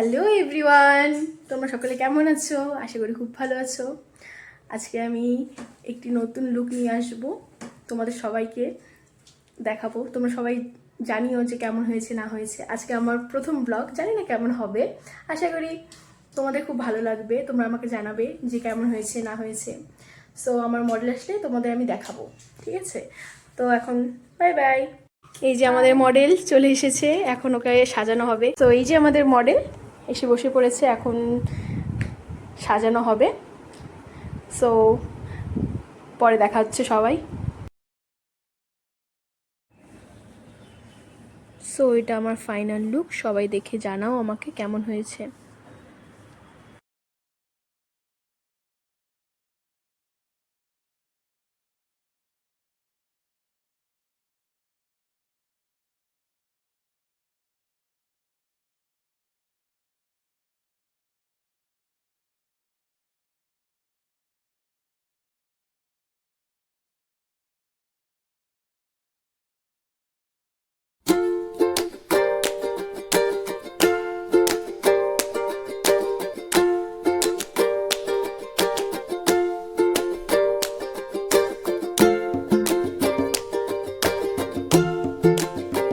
Hello everyone, তোমরা সকলে কেমন আছো? আশা করি খুব ভালো আছো। আজকে আমি একটি নতুন লুক নিয়ে আসব, তোমাদের সবাইকে দেখাবো। তোমরা সবাই জানিও যে কেমন হয়েছে না হয়েছে। আজকে আমার প্রথম ব্লগ, জানি না কেমন হবে। আশা করি তোমাদের খুব ভালো লাগবে, তোমরা আমাকে জানাবে যে কেমন হয়েছে না হয়েছে। সো আমার মডেল আসলে তোমাদের আমি দেখাবো, ঠিক আছে? তো এখন বাই বাই। এই যে আমাদের মডেল চলে এসেছে, এখন ওকে সাজানো হবে। তো এই যে আমাদের মডেল এসে বসে পড়েছে, এখন সাজানো হবে। সো পরে দেখা হচ্ছে সবাই। সো এটা আমার ফাইনাল লুক, সবাই দেখে জানাও আমাকে কেমন হয়েছে।